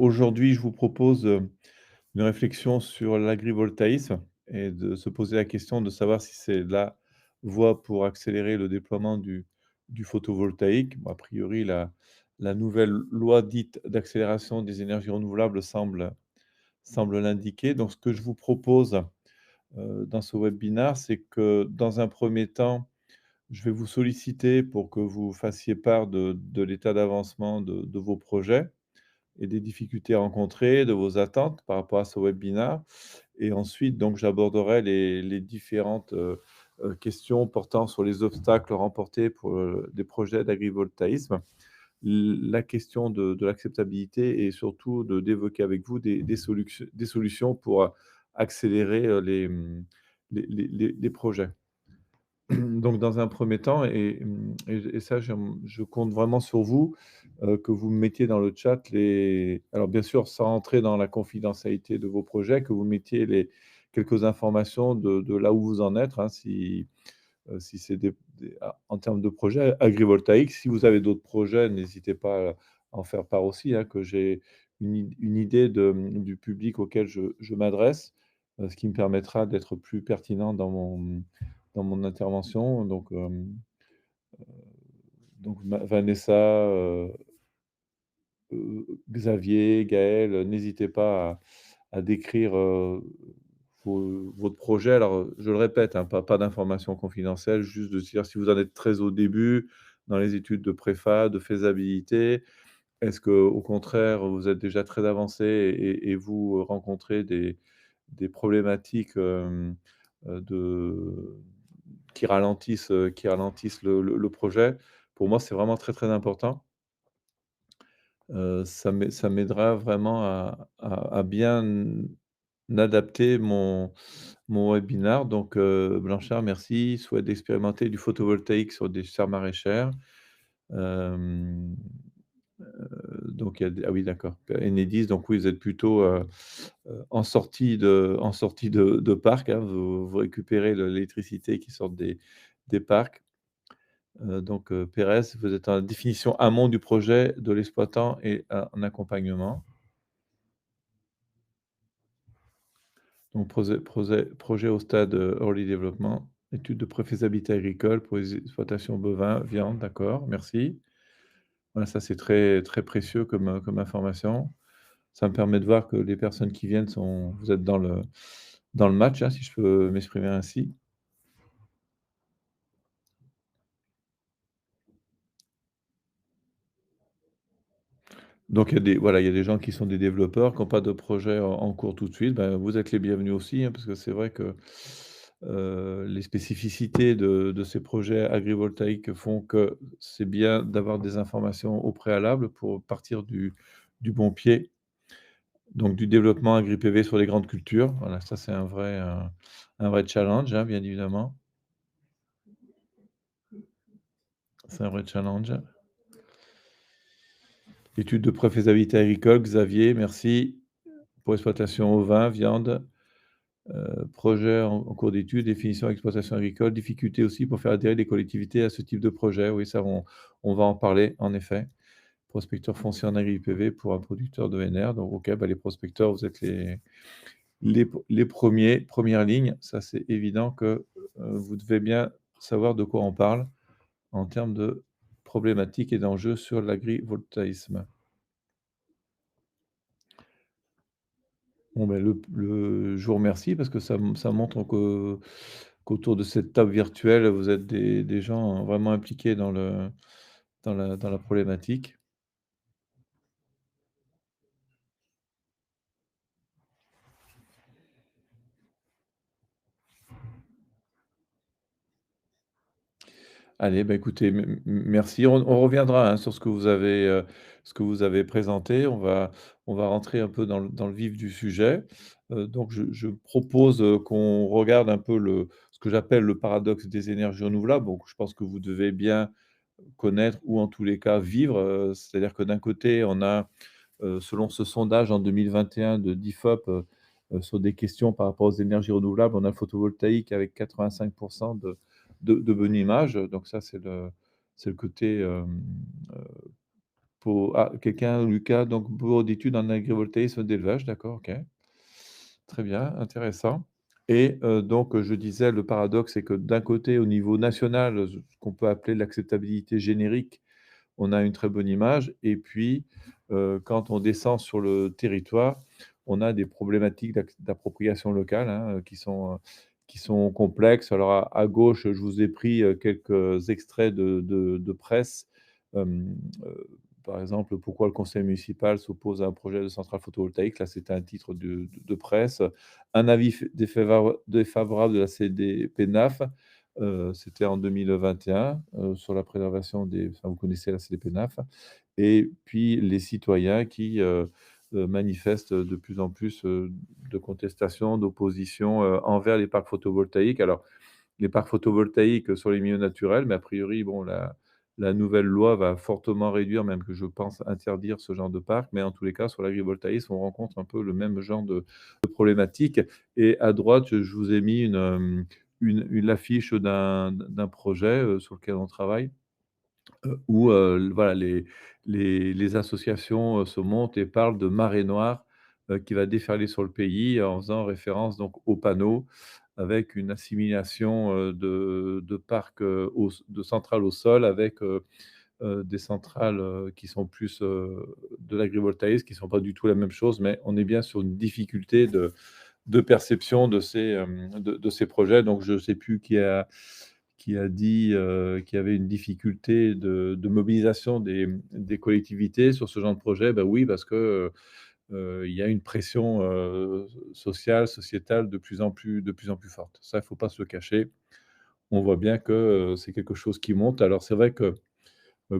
Aujourd'hui, je vous propose, une réflexion sur l'agrivoltaïsme et de se poser la question de savoir si c'est la voie pour accélérer le déploiement du photovoltaïque. Bon, a priori, la nouvelle loi dite d'accélération des énergies renouvelables semble l'indiquer. Donc ce que je vous propose, dans ce webinaire, c'est que dans un premier temps, je vais vous solliciter pour que vous fassiez part de l'état d'avancement de vos projets et des difficultés rencontrées, de vos attentes par rapport à ce webinar. Et ensuite, donc, j'aborderai les différentes questions portant sur les obstacles remportés pour des projets d'agrivoltaïsme, la question de l'acceptabilité et surtout d'évoquer avec vous des solutions pour accélérer les projets. Donc dans un premier temps et ça je compte vraiment sur vous, que vous me mettiez dans le chat les alors bien sûr sans entrer dans la confidentialité de vos projets, que vous mettiez les quelques informations de là où vous en êtes, hein, si c'est en termes de projets agrivoltaïques. Si vous avez d'autres projets, n'hésitez pas à en faire part aussi, hein, que j'ai une idée du public auquel je m'adresse, ce qui me permettra d'être plus pertinent dans mon intervention. Donc Vanessa, Xavier, Gaël, n'hésitez pas à décrire, votre projet. Alors, je le répète, hein, pas d'informations confidentielles, juste de dire si vous en êtes très au début, dans les études de préfa, de faisabilité. Est-ce que au contraire, vous êtes déjà très avancé et vous rencontrez des problématiques, de qui ralentissent le projet? Pour moi, c'est vraiment très, très important. Ça m'aidera vraiment à bien adapter mon webinar. Donc, Blanchard, merci. Souhaite d'expérimenter du photovoltaïque sur des serres maraîchères. Hem, donc il y a des ah oui, d'accord. Enedis, donc oui, vous êtes plutôt, en sortie de parc, hein. Vous récupérez l'électricité qui sort des parcs. Pérez, vous êtes en définition amont du projet de l'exploitant et en accompagnement. Donc projet au stade, early development, étude de préfaisabilité agricole pour les exploitations bovins, viande, d'accord, merci. Voilà, ça c'est très, très précieux comme information. Ça me permet de voir que les personnes qui viennent sont vous êtes dans le match, hein, si je peux m'exprimer ainsi. Donc il y a des voilà, il y a des gens qui sont des développeurs, qui ont pas de projet en cours tout de suite, ben, vous êtes les bienvenus aussi, hein, parce que c'est vrai que, les spécificités de ces projets agrivoltaïques font que c'est bien d'avoir des informations au préalable pour partir du bon pied. Donc du développement agri-PV sur les grandes cultures, voilà, ça c'est un vrai challenge, hein, bien évidemment. C'est un vrai challenge. Étude de préfaisabilité agricole, Xavier, merci. Pour exploitation ovin, viande. Projet en cours d'étude, définition exploitation agricole, difficulté aussi pour faire adhérer les collectivités à ce type de projet. Oui, ça on va en parler en effet. Prospecteur foncier en agri-PV pour un producteur d'ENR. Donc OK, bah, les prospecteurs, vous êtes les premiers, première ligne. Ça, c'est évident que, vous devez bien savoir de quoi on parle en termes de problématiques et d'enjeux sur l'agrivoltaïsme. Bon, ben, je vous remercie parce que ça montre qu'autour de cette table virtuelle, vous êtes des gens vraiment impliqués dans la problématique. Allez, bah, écoutez, merci. On reviendra, hein, sur ce que vous avez présenté. On va rentrer un peu dans le vif du sujet. Donc je propose, qu'on regarde un peu ce que j'appelle le paradoxe des énergies renouvelables. Donc je pense que vous devez bien connaître ou en tous les cas vivre, c'est-à-dire que d'un côté, on a, selon ce sondage en 2021 de d'IFOP, sur des questions par rapport aux énergies renouvelables, on a le photovoltaïque avec 85 de bonne image. Donc ça, c'est le côté, Quelqu'un, Lucas, donc bureau d'études en agrivoltaïsme d'élevage, d'accord, OK. Très bien, intéressant et donc je disais le paradoxe, c'est que d'un côté, au niveau national, ce qu'on peut appeler l'acceptabilité générique, on a une très bonne image et puis, quand on descend sur le territoire, on a des problématiques d'appropriation locale, hein, qui sont complexes. Alors à gauche, je vous ai pris, quelques extraits de presse, hem, par exemple: «Pourquoi le conseil municipal s'oppose à un projet de centrale photovoltaïque?» Là, c'était un titre de presse. Un avis défavorable de la CDPENAF, c'était en 2021, sur la préservation des enfin, vous connaissez la CDPENAF et puis les citoyens qui, manifestent de plus en plus, de contestation, d'opposition, envers les parcs photovoltaïques. Alors, les parcs photovoltaïques sur les milieux naturels, mais a priori, bon, la nouvelle loi va fortement réduire, même que je pense interdire ce genre de parc, mais en tous les cas, sur l'agrivoltaïsme, on rencontre un peu le même genre de problématique et à droite, je vous ai mis une l'affiche d'un projet, sur lequel on travaille. Où, voilà, les associations, se montent et parlent de marée noire, qui va déferler sur le pays en faisant référence donc aux panneaux avec une assimilation, de parcs, de centrales au sol avec, des centrales, qui sont plus, de l'agrivoltaïsme, qui ne sont pas du tout la même chose, mais on est bien sur une difficulté de perception de ces projets. Donc je ne sais plus qui a dit, qu'il y avait une difficulté de mobilisation des collectivités sur ce genre de projet. Ben oui, parce que, il y a une pression, sociale, sociétale de plus en plus forte. Ça, il ne faut pas se le cacher. On voit bien que, c'est quelque chose qui monte. Alors c'est vrai que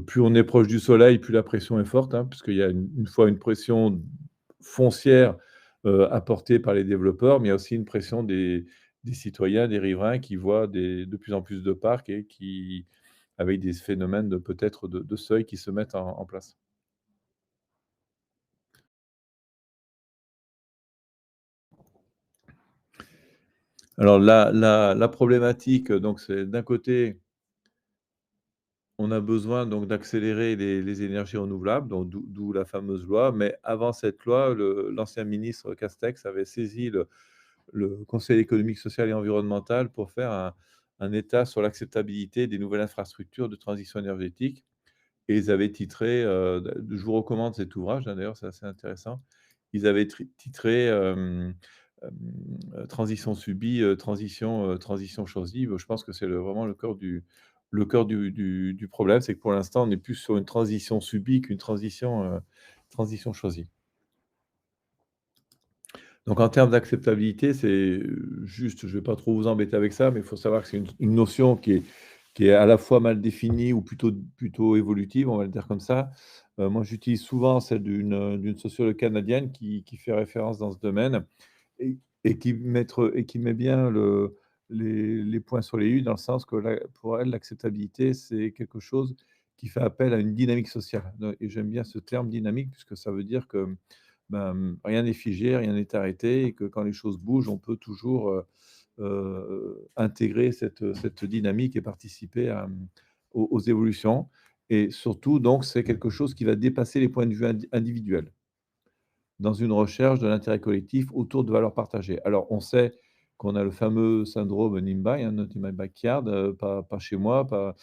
plus on est proche du soleil, plus la pression est forte, hein, puisqu'il y a une fois une pression foncière, apportée par les développeurs, mais il y a aussi une pression des citoyens, des riverains qui voient de plus en plus de parcs et qui avec des phénomènes de peut-être de seuil qui se mettent en place. Alors la problématique, donc c'est d'un côté, on a besoin donc d'accélérer les énergies renouvelables, donc d'où la fameuse loi, mais avant cette loi, l'ancien ministre Castex avait saisi le Conseil économique, social et environnemental pour faire un état sur l'acceptabilité des nouvelles infrastructures de transition énergétique et ils avaient titré, je vous recommande cet ouvrage, hein, d'ailleurs, c'est assez intéressant. Ils avaient titré, «Transition subie, transition choisie». Je pense que c'est vraiment le cœur du problème, c'est que pour l'instant, on est plus sur une transition subie qu'une transition choisie. Donc en termes d'acceptabilité, c'est, juste, je ne vais pas trop vous embêter avec ça, mais il faut savoir que c'est une notion qui est à la fois mal définie ou plutôt évolutive, on va le dire comme ça. Moi, j'utilise souvent celle d'une sociologue canadienne qui fait référence dans ce domaine et qui met bien les points sur les i dans le sens que pour elle, l'acceptabilité, c'est quelque chose qui fait appel à une dynamique sociale. Et j'aime bien ce terme dynamique puisque ça veut dire que ben, rien n'est figé, rien n'est arrêté et que quand les choses bougent, on peut toujours, intégrer cette dynamique et participer aux évolutions et surtout donc c'est quelque chose qui va dépasser les points de vue individuels, dans une recherche de l'intérêt collectif autour de valeurs partagées. Alors on sait qu'on a le fameux syndrome NIMBY, hein, Not in my backyard, pas chez moi, pas,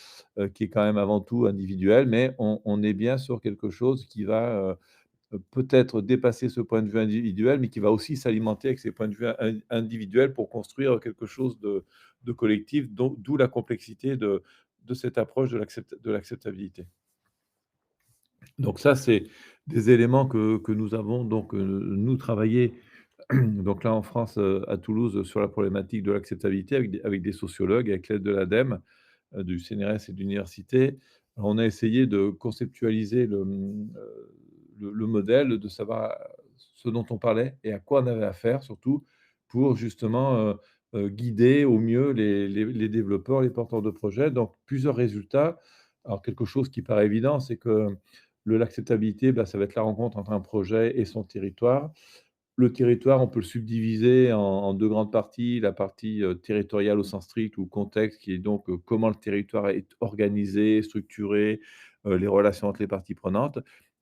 qui est quand même avant tout individuel, mais on est bien sur quelque chose qui va, peut-être dépasser ce point de vue individuel, mais qui va aussi s'alimenter avec ces points de vue individuels pour construire quelque chose de collectif, d'où la complexité de cette approche de l'acceptabilité. Donc ça, c'est des éléments que nous avons donc, nous travaillé donc là en France, à Toulouse, sur la problématique de l'acceptabilité avec des sociologues, avec l'aide de l'ADEME, du CNRS et de l'université. Alors on a essayé de conceptualiser le modèle, de savoir ce dont on parlait et à quoi on avait affaire surtout pour justement, guider au mieux les développeurs, les porteurs de projets. Donc plusieurs résultats. Alors quelque chose qui paraît évident, c'est que l'acceptabilité, bah, ça va être la rencontre entre un projet et son territoire. Le territoire, on peut le subdiviser en 2 grandes parties. La partie, territoriale au sens strict ou contexte qui est donc, comment le territoire est organisé, structuré, les relations entre les parties prenantes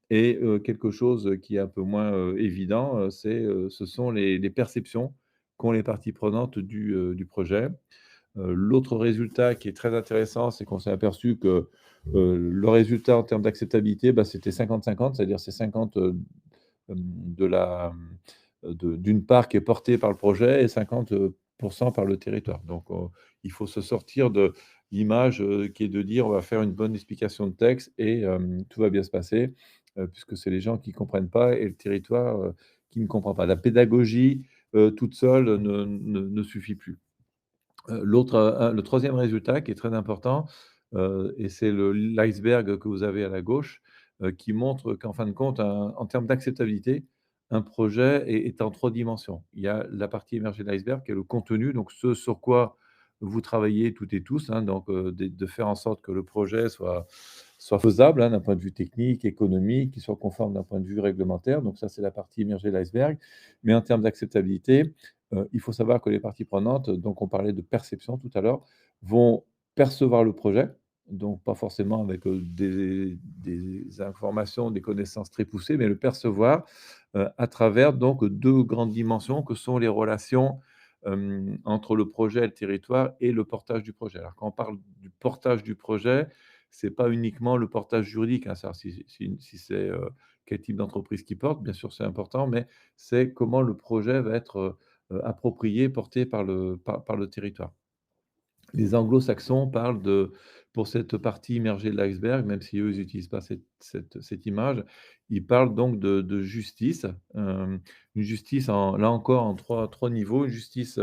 Et quelque chose qui est un peu moins, évident, ce sont les perceptions qu'ont les parties prenantes du projet. L'autre résultat qui est très intéressant, c'est qu'on s'est aperçu que, le résultat en termes d'acceptabilité, bah, c'était 50-50, c'est-à-dire c'est 50, de la, d'une part qui est portée par le projet et 50 par le territoire. Donc il faut se sortir de l'image, qui est de dire: «On va faire une bonne explication de texte et tout va bien se passer», puisque c'est les gens qui ne comprennent pas et le territoire, qui ne comprend pas. La pédagogie, toute seule ne suffit plus. Le troisième résultat qui est très important, et c'est l'iceberg que vous avez à la gauche, qui montre qu'en fin de compte, en termes d'acceptabilité, un projet est en 3 dimensions. Il y a la partie émergée de l'iceberg qui est le contenu, donc ce sur quoi vous travaillez toutes et tous, hein, donc de faire en sorte que le projet soit faisable, hein, d'un point de vue technique, économique, qu'il soit conforme d'un point de vue réglementaire, donc ça, c'est la partie immergée de l'iceberg. Mais en termes d'acceptabilité, il faut savoir que les parties prenantes, donc on parlait de perception tout à l'heure, vont percevoir le projet, donc pas forcément avec, des informations, des connaissances très poussées, mais le percevoir, à travers donc 2 grandes dimensions que sont les relations, entre le projet et le territoire et le portage du projet. Alors quand on parle du portage du projet, c'est pas uniquement le portage juridique, hein, savoir si c'est, quel type d'entreprise qui porte, bien sûr c'est important, mais c'est comment le projet va être, approprié, porté par le territoire. Les Anglo-Saxons parlent de pour cette partie immergée de l'iceberg, même si eux, ils n'utilisent pas cette image, ils parlent donc de justice, une justice en là encore en trois niveaux. Une justice,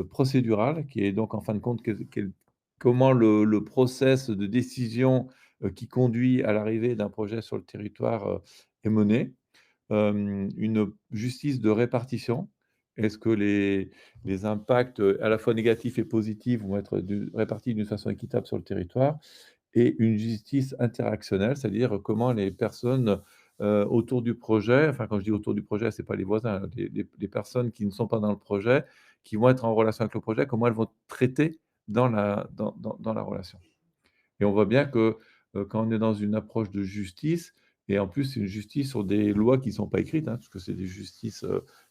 procédurale qui est donc en fin de compte comment le process de décision, qui conduit à l'arrivée d'un projet sur le territoire, est mené. Une justice de répartition. Est-ce que les impacts, à la fois négatifs et positifs vont être répartis d'une façon équitable sur le territoire? Et une justice interactionnelle, c'est-à-dire comment les personnes, autour du projet, enfin quand je dis autour du projet, c'est pas les voisins, hein, les personnes qui ne sont pas dans le projet, qui vont être en relation avec le projet, comment elles vont traiter dans la relation? Et on voit bien que, quand on est dans une approche de justice et en plus, c'est une justice sur des lois qui ne sont pas écrites, hein, parce que c'est des justices,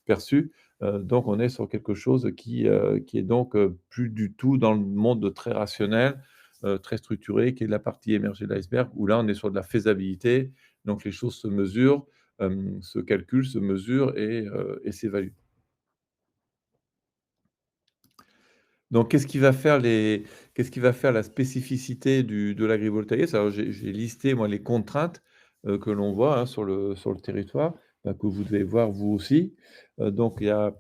perçues, donc on est sur quelque chose qui est donc, plus du tout dans le monde très rationnel, très structuré, qui est la partie émergée de l'iceberg, où là, on est sur de la faisabilité, donc les choses se mesurent, se calculent, se mesurent et s'évaluent. Donc qu'est-ce qui va faire la spécificité de l'agrivoltaïsme? Alors j'ai listé moi les contraintes, que l'on voit, hein, sur le territoire, bah, que vous devez voir vous aussi. Donc il y a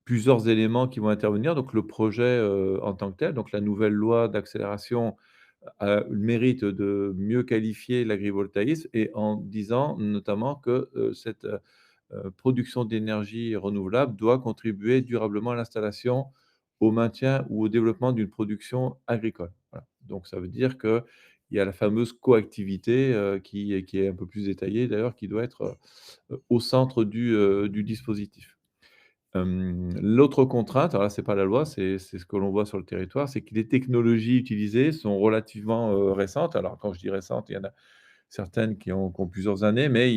plusieurs éléments qui vont intervenir. Donc le projet, en tant que tel, donc la nouvelle loi d'accélération a le mérite de mieux qualifier l'agrivoltaïsme et en disant notamment que, cette, production d'énergie renouvelable doit contribuer durablement à l'installation, au maintien ou au développement d'une production agricole. Voilà. Donc ça veut dire qu'il y a la fameuse coactivité, qui est un peu plus détaillée d'ailleurs, qui doit être, au centre du dispositif. L'autre contrainte, alors là, c'est pas la loi, c'est ce que l'on voit sur le territoire, c'est que les technologies utilisées sont relativement, récentes. Alors quand je dis récentes, il y en a certaines qui ont plusieurs années, mais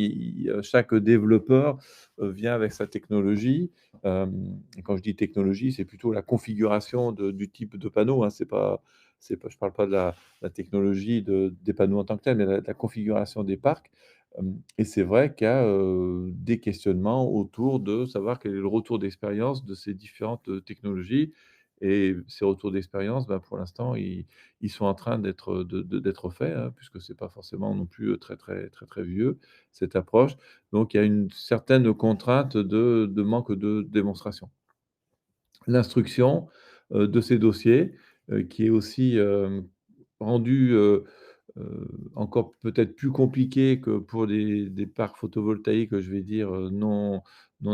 chaque développeur, vient avec sa technologie. Et quand je dis technologie, c'est plutôt la configuration du type de panneau, hein. C'est pas je parle pas de la technologie des panneaux en tant que tels, mais la configuration des parcs. Et c'est vrai qu'il y a, des questionnements autour de savoir quel est le retour d'expérience de ces différentes, technologies et ces retours d'expérience, ben, pour l'instant, ils sont en train d'être faits, hein, puisque c'est pas forcément non plus, très vieux, cette approche. Donc il y a une certaine contrainte de manque de démonstration. L'instruction, de ces dossiers, qui est aussi, rendue, encore peut-être plus compliquée que pour des parcs photovoltaïques, je vais dire, non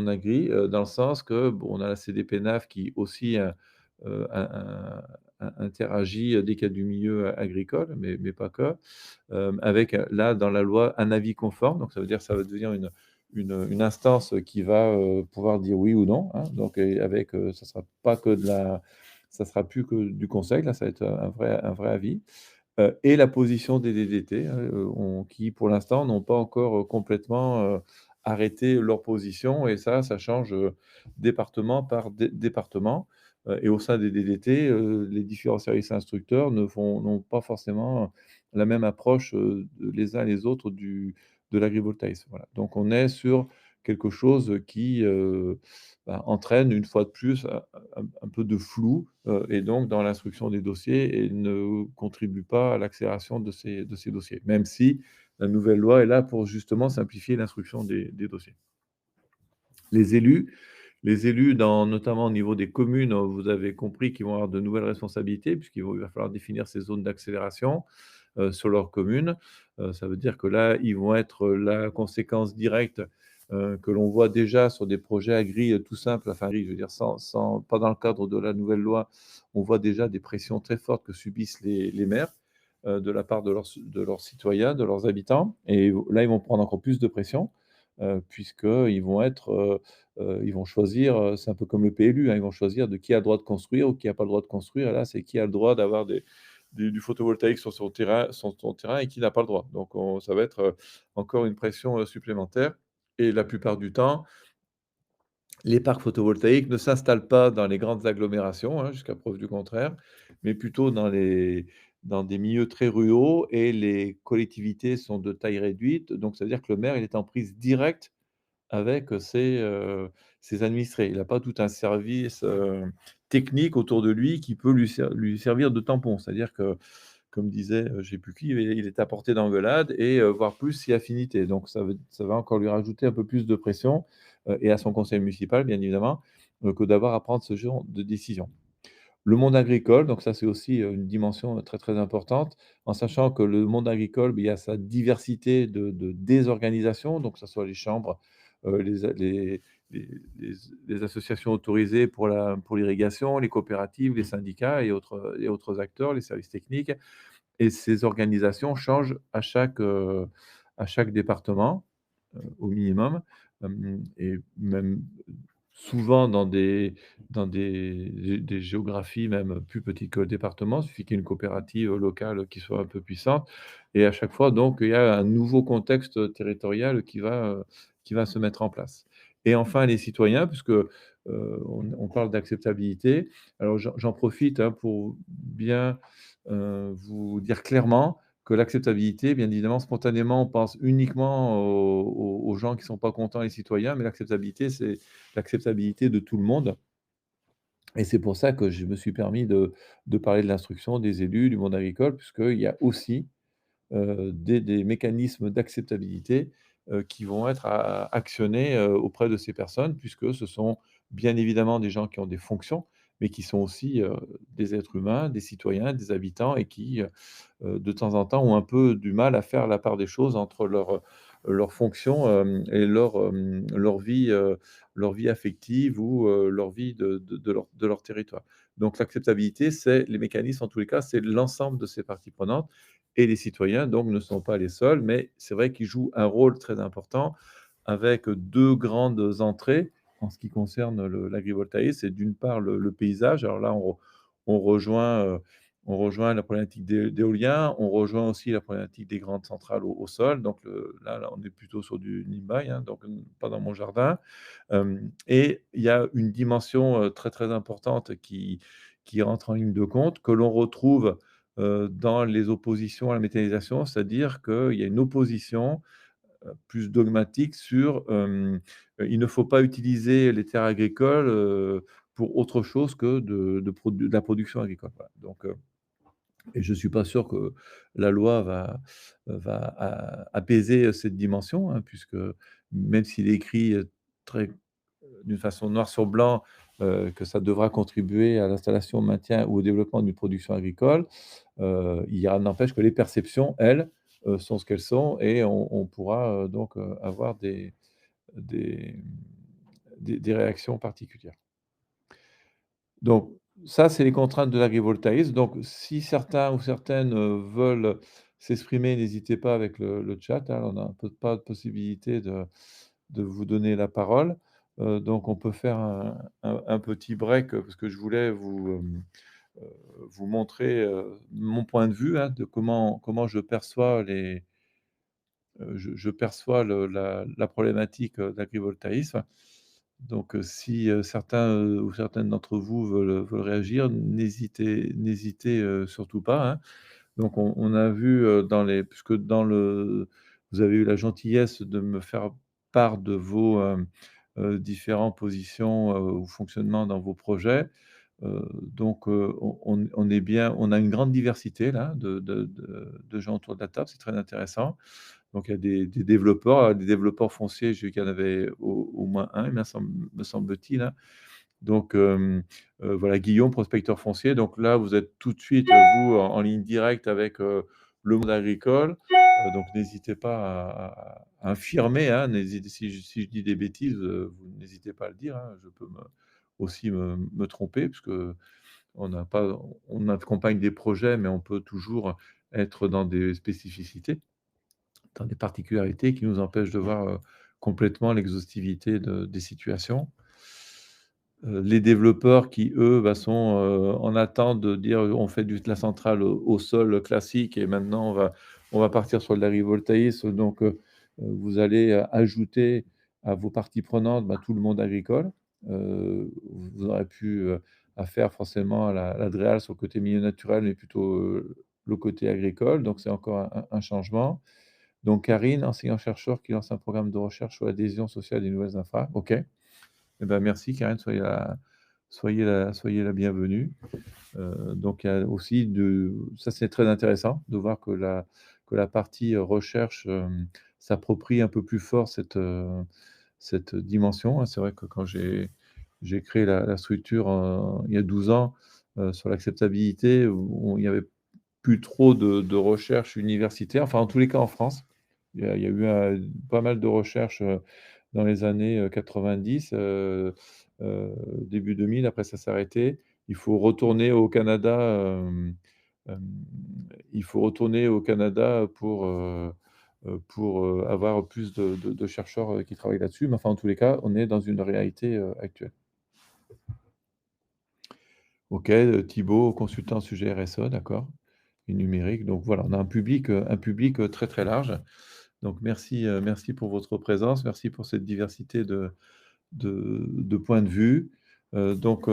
agris, dans le sens que, bon, on a la CDPENAF qui aussi, in in interagit, dès qu'il y a du milieu agricole, mais pas que. Avec, là, dans la loi, un avis conforme, donc ça veut dire ça va devenir une instance qui va, pouvoir dire oui ou non, hein, donc avec, ça sera plus que du conseil, là, ça va être un vrai avis. et la position des DDT, hein, qui pour l'instant n'ont pas encore, complètement, arrêté leur position et ça change, département par département, et au sein des DDT, les différents services instructeurs n'ont pas forcément la même approche, les uns les autres de l'agrivoltaïsme, voilà. Donc on est sur quelque chose qui, entraîne une fois de plus un peu de flou, et donc dans l'instruction des dossiers et ne contribue pas à l'accélération de ces dossiers. Même si la nouvelle loi est là pour justement simplifier l'instruction des dossiers. Les élus les élus dans notamment au niveau des communes, vous avez compris qu'ils vont avoir de nouvelles responsabilités il va falloir définir ces zones d'accélération, sur leur commune. Ça veut dire que là, ils vont être la conséquence directe, que l'on voit déjà sur des projets agri, tout simples, enfin agri, je veux dire sans pas dans le cadre de la nouvelle loi. On voit déjà des pressions très fortes que subissent les maires, de la part de leurs citoyens, de leurs habitants et là, ils vont prendre encore plus de pression, puisqu'ils vont être, ils vont choisir, c'est un peu comme le PLU, hein, ils vont choisir de qui a le droit de construire ou qui a pas le droit de construire et là, c'est qui a le droit d'avoir du photovoltaïque sur son terrain et qui n'a pas le droit. Donc ça va être, encore une pression, supplémentaire et la plupart du temps, les parcs photovoltaïques ne s'installent pas dans les grandes agglomérations, hein, jusqu'à preuve du contraire, mais plutôt dans des milieux très ruraux et les collectivités sont de taille réduite. Donc ça veut dire que le maire, il est en prise directe avec, ses administrés. Il n'a pas tout un service, technique autour de lui qui peut lui servir de tampon. C'est-à-dire que, comme disait, je ne sais plus qui, il est à portée d'engueulade et voire plus si affinité. Donc ça va encore lui rajouter un peu plus de pression, et à son conseil municipal, bien évidemment, que d'avoir à prendre ce genre de décision. Le monde agricole, donc ça, c'est aussi, une dimension, très, très importante, en sachant que le monde agricole, beh, il y a sa diversité de désorganisation, donc que ça soit les chambres, les les les associations autorisées pour l'irrigation, les coopératives, les syndicats et autres acteurs, les services techniques et ces organisations changent à chaque département, au minimum, et même souvent dans des géographies même plus petites que le département. Il suffit qu'il y ait une coopérative locale qui soit un peu puissante et à chaque fois donc il y a un nouveau contexte territorial qui va se mettre en place. Et enfin les citoyens puisque, on parle d'acceptabilité. Alors j'en profite, hein, pour bien, vous dire clairement que l'acceptabilité, bien évidemment, spontanément, on pense uniquement aux gens qui ne sont pas contents, les citoyens, mais l'acceptabilité, c'est l'acceptabilité de tout le monde et c'est pour ça que je me suis permis de parler de l'instruction, des élus, du monde agricole, puisqu'il y a aussi, des mécanismes d'acceptabilité, qui vont être actionnés, auprès de ces personnes, puisque ce sont bien évidemment des gens qui ont des fonctions, mais qui sont aussi, des êtres humains, des citoyens, des habitants et qui, de temps en temps, ont un peu du mal à faire la part des choses entre leurs fonctions, et leur vie affective ou, leur vie de leur territoire. Donc l'acceptabilité, c'est les mécanismes, en tous les cas, c'est l'ensemble de ces parties prenantes et les citoyens, donc, ne sont pas les seuls, mais c'est vrai qu'ils jouent un rôle très important avec 2 grandes entrées en ce qui concerne l'agrivoltaïsme. C'est d'une part le paysage. Alors là, on rejoint, heu, on rejoint la problématique d'éolien, on rejoint aussi la problématique des grandes centrales au sol. Donc là, on est plutôt sur du Limbay, hein, donc pas dans mon jardin. Et il y a une dimension, très, très importante qui rentre en ligne de compte, que l'on retrouve, dans les oppositions à la méthanisation. C'est-à-dire qu'il y a une opposition, plus dogmatique sur, il ne faut pas utiliser les terres agricoles, pour autre chose que de la production agricole. Voilà, donc et je ne suis pas sûr que la loi va apaiser cette dimension, hein, puisque même s'il est écrit, très d'une façon noir sur blanc, que ça devra contribuer à l'installation, au maintien ou au développement d'une production agricole, n'empêche que les perceptions, elles, sont ce qu'elles sont et on pourra, donc, avoir des des réactions particulières. Donc ça, c'est les contraintes de l'agrivoltaïsme. Donc si certains ou certaines, veulent s'exprimer, n'hésitez pas avec le chat, hein, on a pas de possibilité de vous donner la parole. Donc on peut faire un petit break, parce que je voulais vous montrer, mon point de vue, hein, de comment je perçois je perçois la problématique, d'agrivoltaïsme. Donc, si, certains, ou certaines d'entre vous veulent réagir, n'hésitez, surtout pas, hein. Donc on a vu, puisque vous avez eu la gentillesse de me faire part de vos, différentes positions, ou fonctionnements dans vos projets. Donc on est bien, on a une grande diversité là de gens autour de la table, c'est très intéressant. Donc il y a des développeurs fonciers, j'ai vu qu'il y en avait au moins un, me semble-t-il, hein. Donc voilà, Guillaume, prospecteur foncier. Donc là, vous êtes tout de suite, vous, en ligne directe avec, le monde agricole. Donc n'hésitez pas à infirmer, hein, n'hésitez si je dis des bêtises, vous n'hésitez pas à le dire, hein. Je peux aussi me tromper puisque on accompagne des projets, mais on peut toujours être dans des spécificités, dans des particularités qui nous empêchent de voir, complètement l'exhaustivité des situations. Les développeurs qui, eux, bah, sont, en attente de dire: «On fait de la centrale au sol classique et maintenant on va partir sur de l'agrivoltaïsme». Donc vous allez, ajouter à vos parties prenantes, bah, tout le monde agricole. Vous aurez pu, à faire forcément la DREAL sur le côté milieu naturel, mais plutôt, le côté agricole, donc c'est encore un changement. Donc Karine, enseignant-chercheur qui lance un programme de recherche sur l'adhésion sociale des nouvelles infra. OK. Eh ben, merci Karine, soyez la bienvenue. Donc il y a aussi ça c'est très intéressant de voir que la partie, recherche, s'approprie un peu plus fort cette dimension, hein. C'est vrai que quand j'ai créé la structure, il y a 12 ans, sur l'acceptabilité, où il y avait plus trop de recherche universitaire, enfin en tous les cas en France. Il y a eu, pas mal de recherches, dans les années, 90, début 2000, après ça s'est arrêté. Il faut retourner au Canada, hem, il faut retourner au Canada pour, avoir plus de chercheurs, qui travaillent là-dessus. Mais enfin, en tous les cas, on est dans une réalité, actuelle. OK, Thibaut, consultant sujet RSE, d'accord, et numérique. Donc voilà, on a un public, très, très large. Donc merci pour votre présence, merci pour cette diversité de points de vue. Donc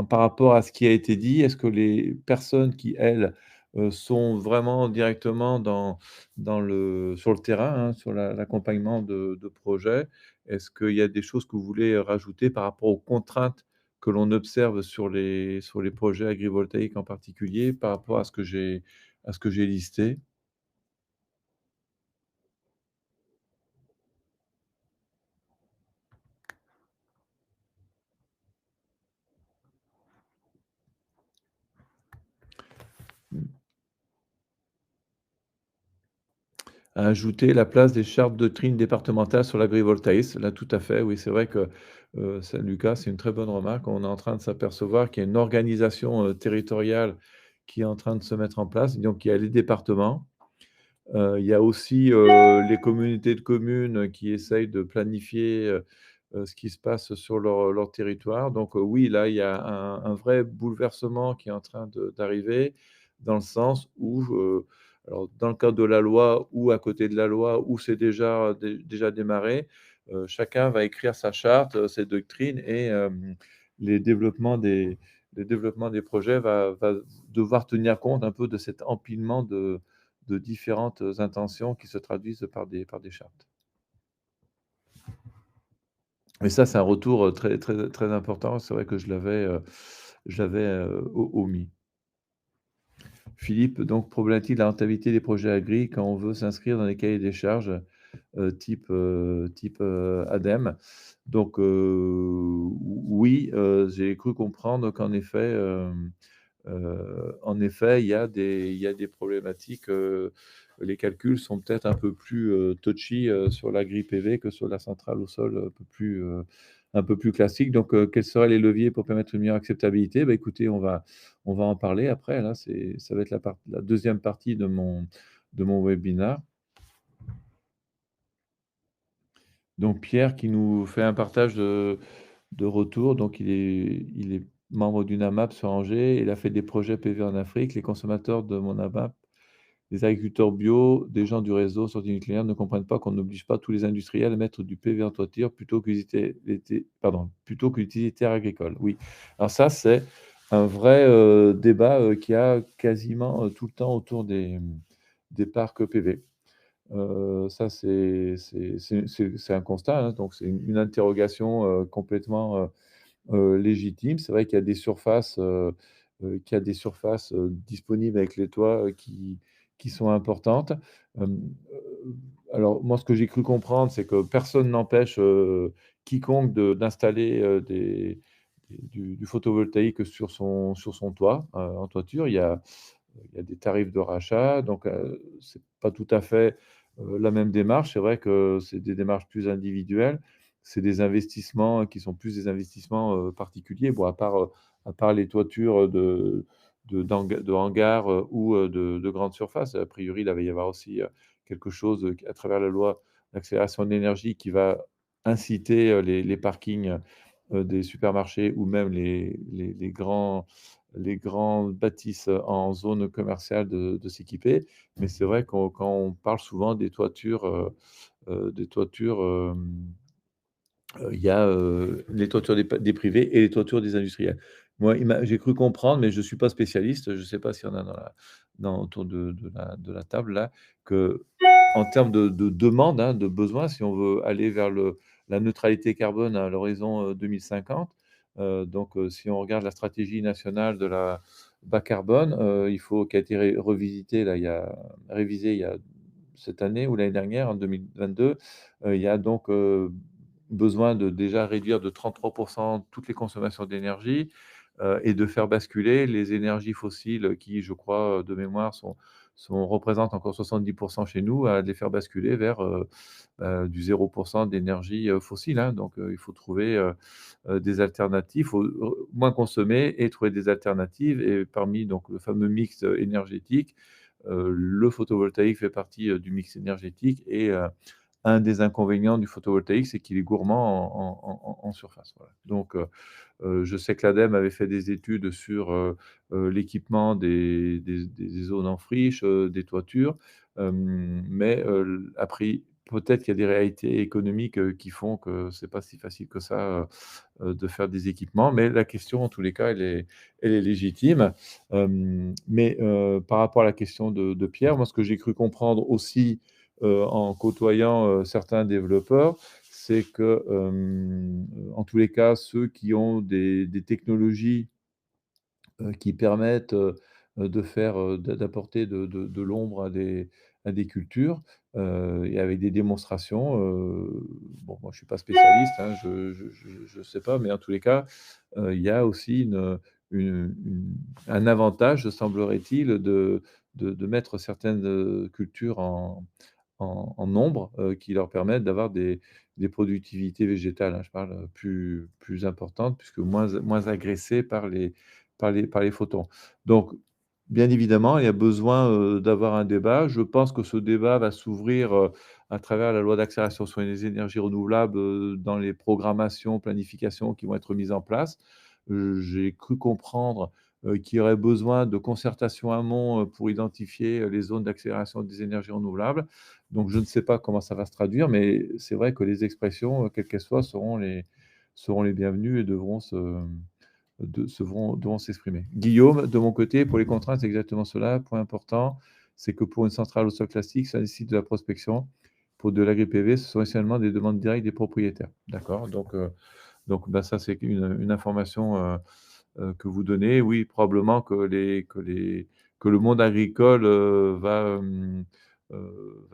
par rapport à ce qui a été dit, est-ce que les personnes qui, elles, sont vraiment directement sur le terrain, hein, sur l'accompagnement de projets, est-ce qu'il y a des choses que vous voulez rajouter par rapport aux contraintes que l'on observe sur les projets agrivoltaïques en particulier, par rapport à ce que j'ai listé? À ajouter la place des chartes doctrines départementales sur l'agrivoltaïsme. Là, tout à fait, oui, c'est vrai que, ça, Lucas, c'est une très bonne remarque. On est en train de s'apercevoir qu'il y a une organisation, territoriale qui est en train de se mettre en place. Donc il y a les départements, il y a aussi, les communautés de communes qui essayent de planifier, ce qui se passe sur leur territoire. Donc, oui, là, il y a un vrai bouleversement qui est en train d'arriver, dans le sens où, alors dans le cadre de la loi ou à côté de la loi, où c'est déjà démarré, chacun va écrire sa charte, ses doctrines, et les développements des les développements des projets va devoir tenir compte un peu de cet empilement de différentes intentions qui se traduisent par des chartes. Et ça, c'est un retour, très, très, très important. C'est vrai que je l'avais omis. Philippe, donc problématique de la rentabilité des projets agri quand on veut s'inscrire dans les cahiers des charges, type, ADEME. Donc, oui, j'ai cru comprendre qu'en effet, en effet, il y a des problématiques, les calculs sont peut-être un peu plus, touchy, sur l'agri PV que sur la centrale au sol, un peu plus classique. Donc, quels seraient les leviers pour permettre une meilleure acceptabilité? Bah, écoutez, on va en parler après, là, ça va être la deuxième partie de mon webinaire. Donc Pierre qui nous fait un partage de retour, donc il est membre d'une AMAP sur Angers. Il a fait des projets PV en Afrique. Les consommateurs de mon AMAP, les agriculteurs bio, des gens du réseau sortie nucléaire ne comprennent pas qu'on n'oblige pas tous les industriels à mettre du PV en toiture plutôt que d'utiliser les terres agricoles. Oui. Alors ça, c'est un vrai, débat, qu'il y a quasiment, tout le temps autour des parcs PV. Ça, c'est un constat, hein, donc c'est une interrogation, complètement, légitime. C'est vrai qu'il y a des surfaces, disponibles avec les toits, qui sont importantes. Hem, alors moi, ce que j'ai cru comprendre, c'est que personne n'empêche, quiconque d'installer, du photovoltaïque sur son toit, en toiture. Il y a des tarifs de rachat, donc c'est pas tout à fait, la même démarche. C'est vrai que c'est des démarches plus individuelles. C'est des investissements qui sont plus des investissements, particuliers. Bon, à part les toitures de hangars, ou de grandes surfaces. A priori, il va y avoir aussi, quelque chose, à travers la loi d'accélération de l'énergie qui va inciter, les parkings, des supermarchés ou même les grandes bâtisses en zone commerciale de s'équiper. Mais c'est vrai quand on parle souvent des toitures, il y a, les toitures des privés et les toitures des industriels. Moi, j'ai cru comprendre, mais je ne suis pas spécialiste, je ne sais pas s'il y en a autour de la table là, qu'en termes de demande, hein, de besoin, si on veut aller vers la neutralité carbone à l'horizon, 2050, donc si on regarde la stratégie nationale de la bas carbone, qui a été revisitée là, révisée il y a cette année ou l'année dernière, en 2022, il y a donc, besoin de déjà réduire de 33 toutes les consommations d'énergie, et de faire basculer les énergies fossiles qui, je crois, de mémoire, représentent encore 70 chez nous, à les faire basculer vers, du 0 d'énergie, fossile, hein. Donc, il faut trouver, des alternatives, il faut moins consommer et trouver des alternatives, et parmi donc le fameux mix, énergétique, le photovoltaïque fait partie, du mix énergétique, et un des inconvénients du photovoltaïque, c'est qu'il est gourmand en surface, voilà. Donc, je sais que l'ADEME avait fait des études sur, l'équipement des zones en friche, des toitures, mais, peut-être qu'il y a des réalités économiques, qui font que c'est pas si facile que ça, de faire des équipements. Mais la question, en tous les cas, elle est légitime. Mais, par rapport à la question de Pierre, moi, ce que j'ai cru comprendre aussi, en côtoyant, certains développeurs, c'est que, en tous les cas, ceux qui ont des technologies, qui permettent, de faire, d'apporter de l'ombre à des cultures, et avec des démonstrations, bon, moi je suis pas spécialiste, hein, je sais pas, mais en tous les cas, il y a aussi une un avantage, semblerait-il, de mettre certaines, cultures en nombre, qui leur permettent d'avoir des productivités végétales, hein. Je parle, plus importantes puisque moins agressées par les photons. Donc, bien évidemment, il y a besoin, d'avoir un débat. Je pense que ce débat va s'ouvrir, à travers la loi d'accélération sur les énergies renouvelables, dans les programmations, planifications qui vont être mises en place. J'ai cru comprendre, qu'il y aurait besoin de concertation amont, pour identifier, les zones d'accélération des énergies renouvelables. Donc je ne sais pas comment ça va se traduire, mais c'est vrai que les expressions, quelles qu'elles soient, seront les bienvenues et devront s'exprimer. Guillaume, de mon côté, pour les contraintes, c'est exactement cela. Point important, c'est que pour une centrale au sol classique, ça nécessite de la prospection. Pour de l'agri-PV, ce sont essentiellement des demandes directes des propriétaires. D'accord? Donc bah, ça, c'est une information, que vous donnez. Oui, probablement que le monde agricole, va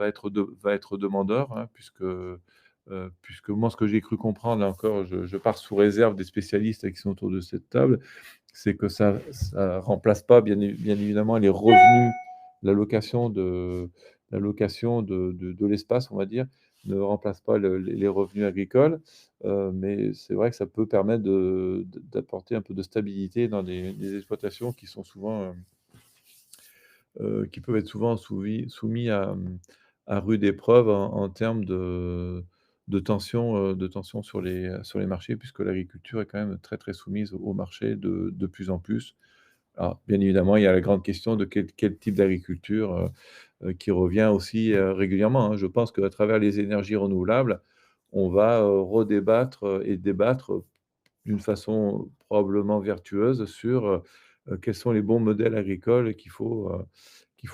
être demandeur, hein, puisque moi, ce que j'ai cru comprendre, là encore, je pars sous réserve des spécialistes qui sont autour de cette table, c'est que ça remplace pas bien évidemment les revenus, l'allocation de de l'espace, on va dire, ne remplace pas les revenus agricoles, mais c'est vrai que ça peut permettre d'apporter un peu de stabilité dans des exploitations qui sont souvent, qui peuvent être souvent soumis à, à rude épreuve en termes de tension sur les marchés puisque l'agriculture est quand même très, très soumise au marché de plus en plus. Alors, bien évidemment, il y a la grande question de quel type d'agriculture, qui revient aussi, régulièrement, hein. Je pense qu'à travers les énergies renouvelables, on va, redébattre, et débattre d'une façon probablement vertueuse sur, quels sont les bons modèles agricoles qu'il faut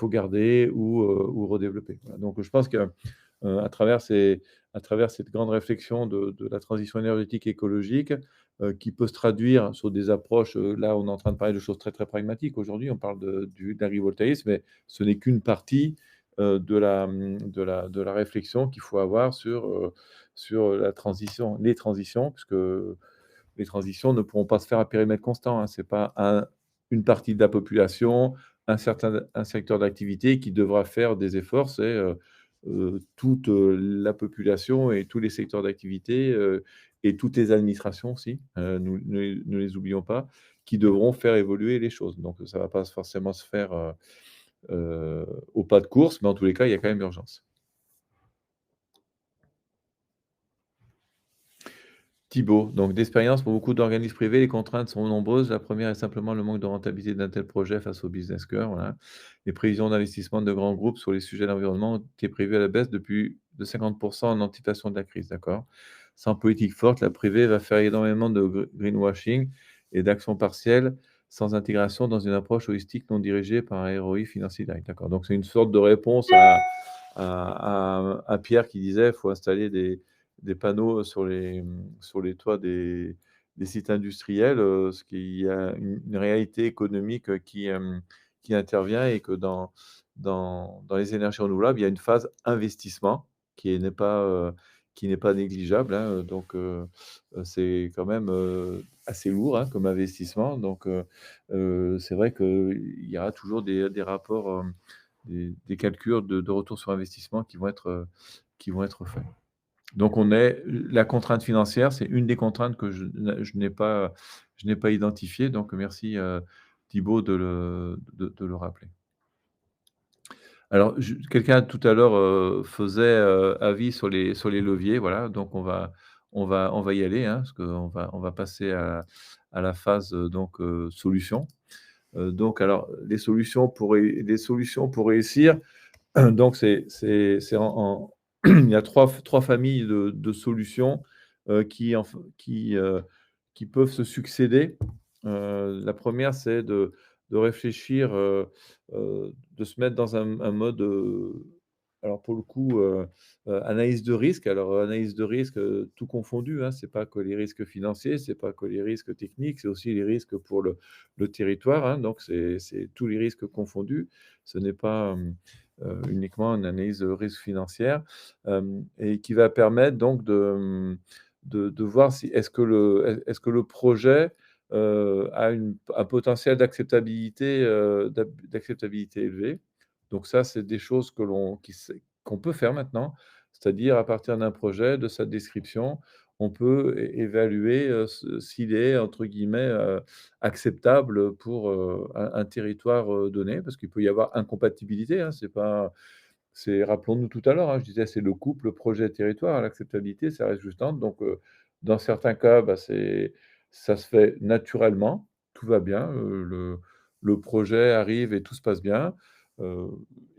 garder ou redévelopper. Voilà, donc je pense que, à travers à travers cette grande réflexion de la transition énergétique écologique, qui peut se traduire sur des approches, là, on est en train de parler de choses très, très pragmatiques. Aujourd'hui, on parle d'agrivoltaïsme, mais ce n'est qu'une partie, de la réflexion qu'il faut avoir sur la transition les transitions, puisque les transitions ne pourront pas se faire à périmètre constant, hein. C'est pas une partie de la population, un secteur d'activité qui devra faire des efforts. C'est, toute, la population et tous les secteurs d'activité, et toutes les administrations aussi, nous ne les oublions pas, qui devront faire évoluer les choses. Donc ça ne va pas forcément se faire, au pas de course, mais en tous les cas, il y a quand même urgence. Thibault, donc d'expérience pour beaucoup d'organismes privés, les contraintes sont nombreuses. La première est simplement le manque de rentabilité d'un tel projet face au business cœur, voilà. Les prévisions d'investissement de grands groupes sur les sujets d'environnement ont été prévues à la baisse depuis de 50 en anticipation de la crise, d'accord. Sans politique forte, la privée va faire énormément de greenwashing et d'actions partielles sans intégration dans une approche holistique non dirigée par un ROI financier direct, d'accord. Donc c'est une sorte de réponse à Pierre qui disait: «Il faut installer des panneaux sur les toits des sites industriels, parce qu'il y a une réalité économique, qui intervient et que dans les énergies renouvelables, il y a une phase investissement qui n'est pas négligeable, hein, c'est quand même, assez lourd, hein, comme investissement c'est vrai qu'il y aura toujours des rapports, des calculs de retour sur investissement qui vont être faits. Donc on est la contrainte financière, c'est une des contraintes que je n'ai pas identifiées, donc merci, Thibault de le rappeler. Alors quelqu'un tout à l'heure, faisait, avis sur les leviers, voilà, donc on va y aller, hein, parce qu'on va passer à la phase, solution. Donc alors les solutions pour réussir, donc c'est il y a trois familles de solutions, qui peuvent se succéder. La première, c'est de réfléchir, de se mettre dans un mode, alors pour le coup, analyse de risque. Alors analyse de risque, tout confondu, hein. C'est pas que les risques financiers, c'est pas que les risques techniques, c'est aussi les risques pour le territoire, hein. Donc c'est tous les risques confondus. Ce n'est pas, uniquement une analyse de risque financière, et qui va permettre donc de voir si est-ce que le projet, a un potentiel d'acceptabilité, d'acceptabilité élevé. Donc ça, c'est des choses qu'on peut faire maintenant. C'est-à-dire à partir d'un projet, de sa description, on peut évaluer, s'il est entre guillemets, «acceptable» pour, un territoire, donné. Parce qu'il peut y avoir incompatibilité, hein, c'est pas c'est rappelons-nous tout à l'heure, hein, je disais, c'est le couple projet-territoire. L'acceptabilité, ça reste juste un. Dans certains cas, bah, ça se fait naturellement, tout va bien, le projet arrive et tout se passe bien, heu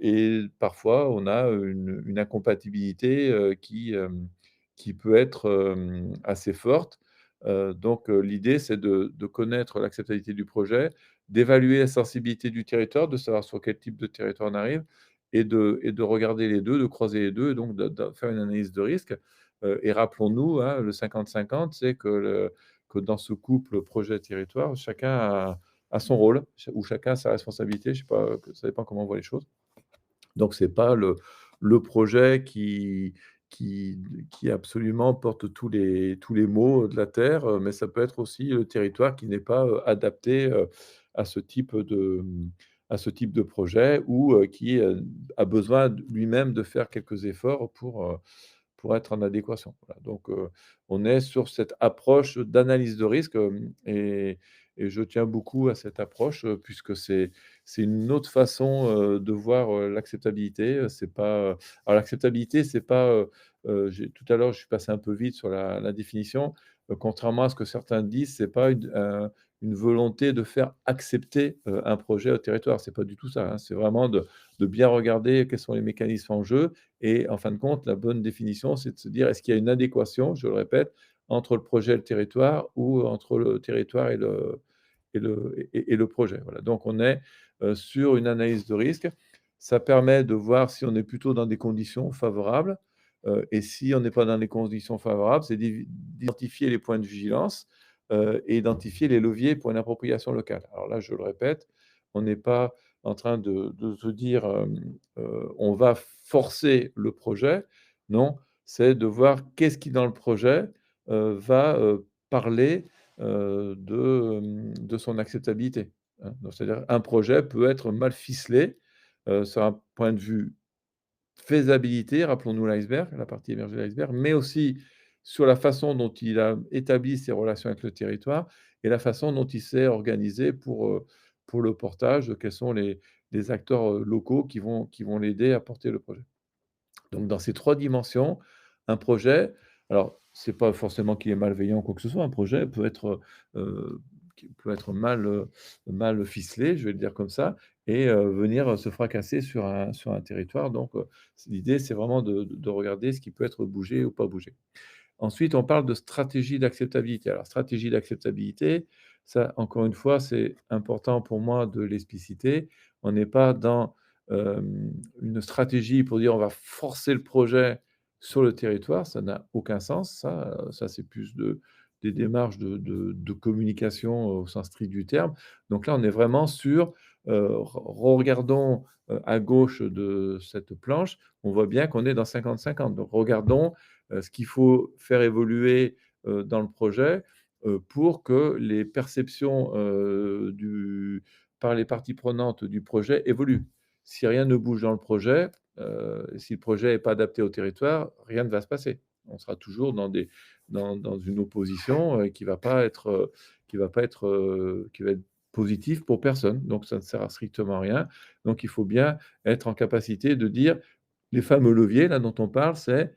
et parfois on a une incompatibilité, qui peut être, assez forte. L'idée, c'est de connaître l'acceptabilité du projet, d'évaluer la sensibilité du territoire, de savoir sur quel type de territoire on arrive et de regarder les 2, de croiser les 2, et donc de faire une analyse de risque, et rappelons-nous, hein, le 50-50, c'est que dans ce couple projet-territoire, chacun a son rôle, ou chacun a sa responsabilité, je sais pas, ça dépend comment on voit les choses. Donc c'est pas le projet qui absolument porte tous les maux de la terre, mais ça peut être aussi le territoire qui n'est pas, adapté, à ce type de, à ce type de projet ou, qui, a besoin lui-même de faire quelques efforts pour être en adéquation. Voilà, on est sur cette approche d'analyse de risque, et je tiens beaucoup à cette approche, puisque c'est une autre façon, de voir, l'acceptabilité, c'est pas, alors l'acceptabilité, c'est pas, tout à l'heure, je suis passé un peu vite sur la définition. Contrairement à ce que certains disent, c'est pas une volonté de faire accepter, un projet au territoire. C'est pas du tout ça, hein. C'est vraiment de bien regarder quels sont les mécanismes en jeu et en fin de compte, la bonne définition, c'est de se dire: «Est-ce qu'il y a une adéquation?» je le répète, entre le projet et le territoire ou entre le territoire et le projet. Voilà, donc on est, sur une analyse de risque. Ça permet de voir si on est plutôt dans des conditions favorables, et si on n'est pas dans des conditions favorables, c'est d'identifier les points de vigilance, et identifier les leviers pour une appropriation locale. Alors là, je le répète, on n'est pas en train de se dire, on va forcer le projet. Non, c'est de voir qu'est-ce qui dans le projet, va, parler, de son acceptabilité, hein. Donc c'est-à-dire un projet peut être mal ficelé, sur un point de vue faisabilité, rappelons-nous l'iceberg, la partie émergée de l'iceberg, mais aussi sur la façon dont il a établi ses relations avec le territoire et la façon dont il s'est organisé pour le portage, quels sont les acteurs, locaux qui vont l'aider à porter le projet. Donc dans ces 3 dimensions, un projet, alors c'est pas forcément qu'il est malveillant ou quoi que ce soit, un projet peut être, qui peut être mal ficelé, je vais le dire comme ça et venir, se fracasser sur un territoire donc l'idée c'est vraiment de regarder ce qui peut être bougé ou pas bougé. Ensuite, on parle de stratégie d'acceptabilité. Alors, stratégie d'acceptabilité, ça, encore une fois, c'est important pour moi de l'expliciter. On n'est pas dans une stratégie pour dire on va forcer le projet sur le territoire, ça n'a aucun sens. Ça c'est plus des démarches de communication au sens strict du terme. Donc là, on est vraiment sur, regardons à gauche de cette planche, on voit bien qu'on est dans 50-50. Donc regardons ce qu'il faut faire évoluer, dans le projet, pour que les perceptions, par les parties prenantes du projet évoluent. Si rien ne bouge dans le projet, si le projet n'est pas adapté au territoire, rien ne va se passer. On sera toujours dans une opposition, qui va pas être, qui va être positive pour personne. Donc ça ne sert à strictement rien. Donc il faut bien être en capacité de dire les fameux leviers là dont on parle, c'est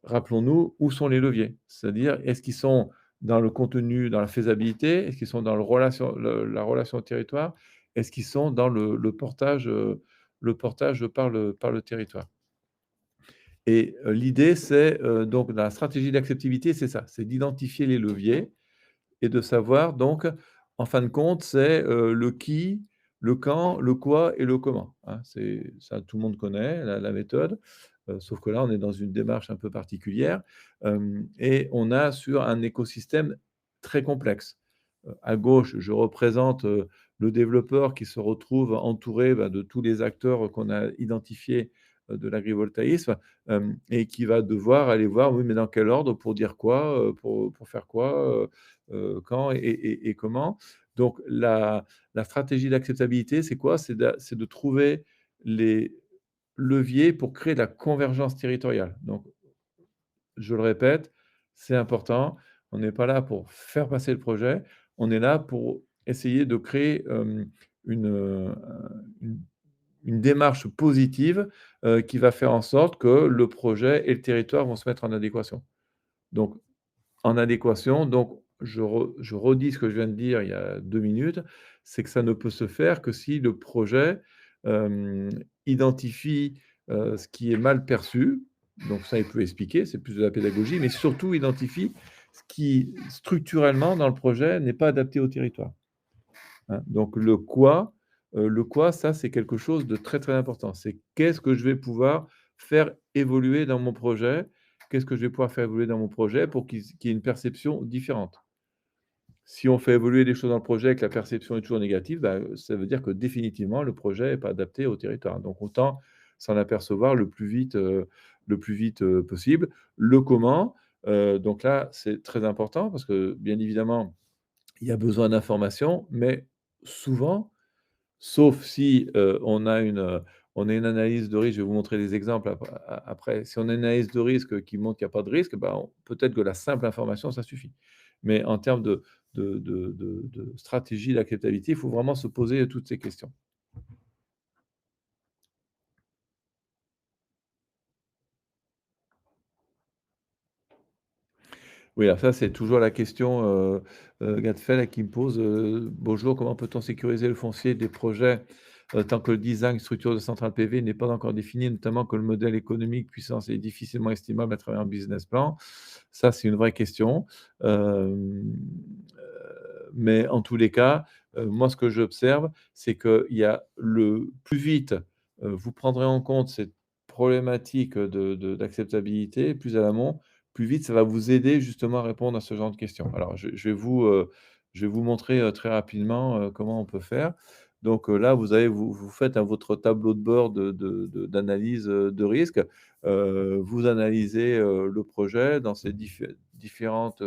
rappelons-nous, où sont les leviers? C'est-à-dire, est-ce qu'ils sont dans le contenu, dans la faisabilité? Est-ce qu'ils sont dans la relation au territoire? Est-ce qu'ils sont dans le portage par le territoire? Et l'idée, c'est, donc la stratégie d'acceptabilité, c'est ça, c'est d'identifier les leviers et de savoir donc, en fin de compte, c'est, le qui, le quand, le quoi et le comment, hein. C'est ça, tout le monde connaît la méthode, sauf que là, on est dans une démarche un peu particulière, et on a sur un écosystème très complexe. À gauche, je représente, le développeur qui se retrouve entouré, bah, de tous les acteurs qu'on a identifiés, de l'agrivoltaïsme, et qui va devoir aller voir, oui, mais dans quel ordre, pour dire quoi, pour faire quoi, quand et comment. Donc la stratégie d'acceptabilité, c'est quoi? C'est de trouver les leviers pour créer de la convergence territoriale. Donc je le répète, c'est important. On n'est pas là pour faire passer le projet, on est là pour essayer de créer, une une démarche positive, qui va faire en sorte que le projet et le territoire vont se mettre en adéquation. Donc en adéquation, donc je redis ce que je viens de dire il y a 2 minutes, c'est que ça ne peut se faire que si le projet, hem, identifie, ce qui est mal perçu, donc ça, il peut expliquer, c'est plus de la pédagogie, mais surtout identifie ce qui, structurellement, dans le projet, n'est pas adapté au territoire, hein. Donc le quoi, ça, c'est quelque chose de très, très important. C'est qu'est-ce que je vais pouvoir faire évoluer dans mon projet? Qu'est-ce que je vais pouvoir faire évoluer dans mon projet pour qu'il y ait une perception différente? Si on fait évoluer les choses dans le projet et que la perception est toujours négative, bah, ça veut dire que définitivement le projet n'est pas adapté au territoire. Donc autant s'en apercevoir le plus vite, possible. Le comment, donc là, c'est très important parce que bien évidemment, il y a besoin d'informations, mais souvent, sauf si, on a une analyse de risque, je vais vous montrer des exemples après. Si on a une analyse de risque qui montre qu'il y a pas de risque, bah, on peut-être que la simple information, ça suffit. Mais en termes de stratégie d'acceptabilité, il faut vraiment se poser toutes ces questions. Oui, alors ça, c'est toujours la question, Gatfell qui me pose, «Bonjour, comment peut-on sécuriser le foncier des projets, tant que le design, structure de centrale PV n'est pas encore défini, notamment que le modèle économique, puissance est difficilement estimable à travers un business plan?» Ça, c'est une vraie question. Mais en tous les cas, moi, ce que j'observe, c'est qu'il y a le plus vite, vous prendrez en compte cette problématique d'acceptabilité, plus à l'amont, plus vite ça va vous aider justement à répondre à ce genre de questions. Alors je vais vous montrer, très rapidement, comment on peut faire. Donc, là, vous faites, votre tableau de bord d'analyse, de risque. Vous analysez, le projet dans ses différentes,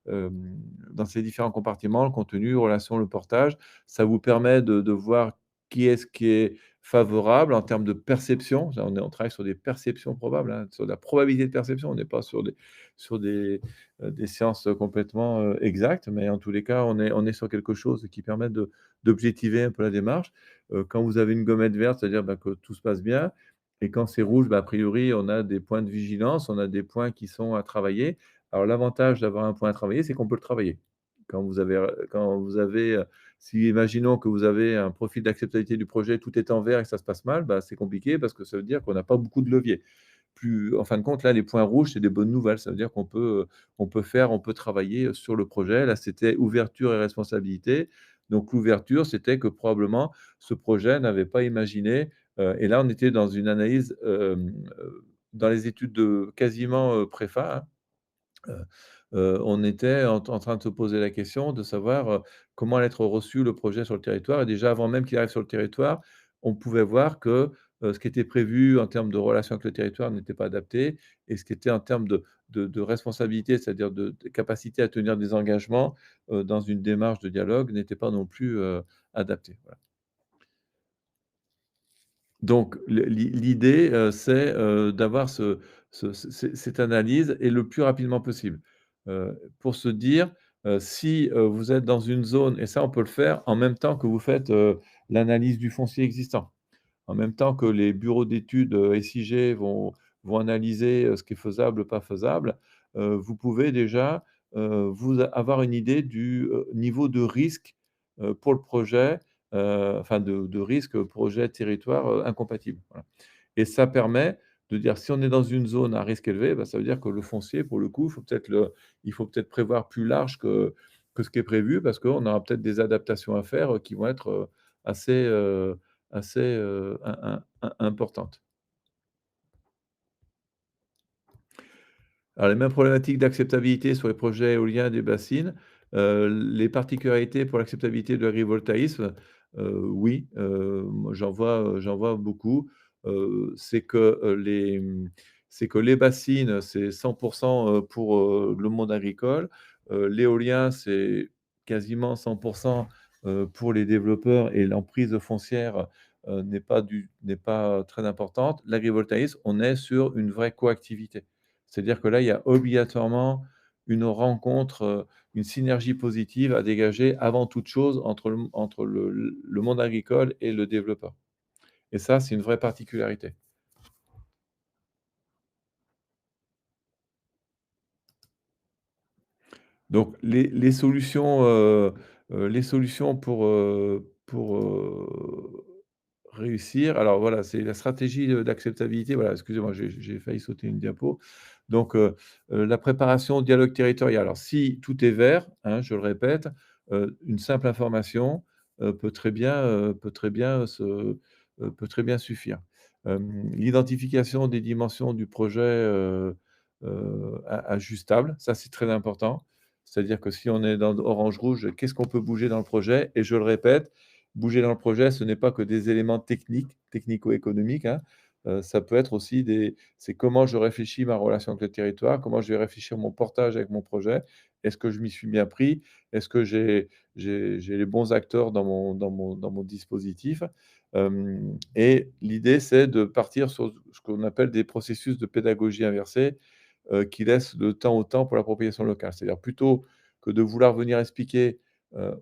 dans ces différents compartiments, le contenu, relation, le portage. Ça vous permet de voir qui est-ce qui est favorable en termes de perception. Ça, on travaille sur des perceptions probables, hein, sur la probabilité de perception. On n'est pas des sciences complètement, exactes, mais en tous les cas, on est sur quelque chose qui permet d'objectiver un peu la démarche. Quand vous avez une gommette verte, c'est-à-dire, bah, que tout se passe bien, et quand c'est rouge, bah, a priori, on a des points de vigilance, on a des points qui sont à travailler. Alors l'avantage d'avoir un point à travailler, c'est qu'on peut le travailler. Quand vous avez, si imaginons que vous avez un profil d'acceptabilité du projet, tout est en vert et que ça se passe mal, bah, c'est compliqué parce que ça veut dire qu'on n'a pas beaucoup de levier. Plus en fin de compte, là, les points rouges, c'est des bonnes nouvelles. Ça veut dire on peut travailler, sur le projet. Là, c'était ouverture et responsabilité. Donc l'ouverture, c'était que probablement ce projet n'avait pas imaginé, et là, on était dans une analyse, dans les études de quasiment, préfa, hein. On était en train de se poser la question de savoir, comment allait être reçu le projet sur le territoire, et déjà avant même qu'il arrive sur le territoire, on pouvait voir que, ce qui était prévu en termes de relation avec le territoire n'était pas adapté, et ce qui était en termes de responsabilité, c'est-à-dire de capacité à tenir des engagements, dans une démarche de dialogue n'était pas non plus, adapté. Voilà. Donc l'idée, c'est, d'avoir cette analyse et le plus rapidement possible, pour se dire, si, vous êtes dans une zone, et ça on peut le faire en même temps que vous faites, l'analyse du foncier existant. En même temps que les bureaux d'études, SIG vont analyser, ce qui est faisable, pas faisable, vous pouvez déjà, vous avoir une idée du, niveau de risque, pour le projet, enfin de risque, projet, territoire, incompatible, voilà. Et ça permet de dire si on est dans une zone à risque élevé, bah, ça veut dire que le foncier, pour le coup, il faut peut-être prévoir plus large que ce qui est prévu, parce qu'on aura peut-être des adaptations à faire, qui vont être, assez, assez, importante. Alors les mêmes problématiques d'acceptabilité sur les projets éoliens des bassines, les particularités pour l'acceptabilité de l'agrivoltaïsme, oui, moi j'en vois beaucoup. C'est que, c'est que les bassines, c'est 100 pour, le monde agricole. L'éolien, c'est quasiment 100 pour les développeurs, et l'emprise foncière, n'est pas très importante. L'agrivoltaïsme, on est sur une vraie coactivité. C'est-à-dire que là, il y a obligatoirement une rencontre, une synergie positive à dégager avant toute chose entre le monde agricole et le développeur, et ça, c'est une vraie particularité. Donc les solutions pour, réussir, alors voilà, c'est la stratégie, d'acceptabilité. Voilà, excusez-moi, j'ai failli sauter une diapo. Donc, la préparation au dialogue territorial. Alors si tout est vert, hein, je le répète, une simple information, peut très bien suffire. L'identification des dimensions du projet, ajustable, ça c'est très important. C'est-à-dire que si on est dans orange rouge, qu'est-ce qu'on peut bouger dans le projet? Et je le répète, bouger dans le projet, ce n'est pas que des éléments techniques, technico-économiques, hein. Ça peut être aussi c'est comment je réfléchis ma relation avec le territoire, comment je vais réfléchir mon portage avec mon projet. Est-ce que je m'y suis bien pris? Est-ce que j'ai les bons acteurs dans mon dispositif? Et l'idée, c'est de partir sur ce qu'on appelle des processus de pédagogie inversée, qui laissent le temps au temps pour l'appropriation locale. C'est-à-dire plutôt que de vouloir venir expliquer,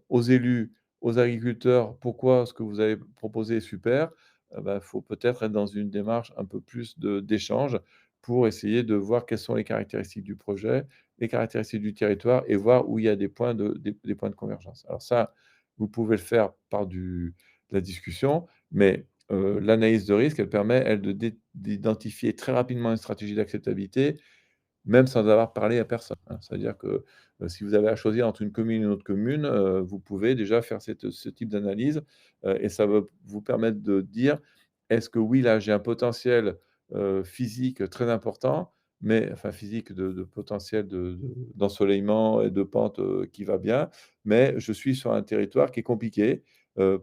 aux élus, aux agriculteurs, pourquoi ce que vous avez proposé est super, bah, faut peut-être être dans une démarche un peu plus d'échange pour essayer de voir quelles sont les caractéristiques du projet, les caractéristiques du territoire et voir où il y a des points de convergence. Alors ça, vous pouvez le faire par de la discussion, mais l'analyse de risque, elle permet, elle, d'identifier très rapidement une stratégie d'acceptabilité même sans avoir parlé à personne, hein. C'est-à-dire que, si vous avez à choisir entre une commune et une autre commune, vous pouvez déjà faire ce type d'analyse, et ça va vous permettre de dire: «Est-ce que oui, là, j'ai un potentiel, physique très important, mais enfin physique de potentiel d'ensoleillement et de pente, qui va bien, mais je suis sur un territoire qui est compliqué,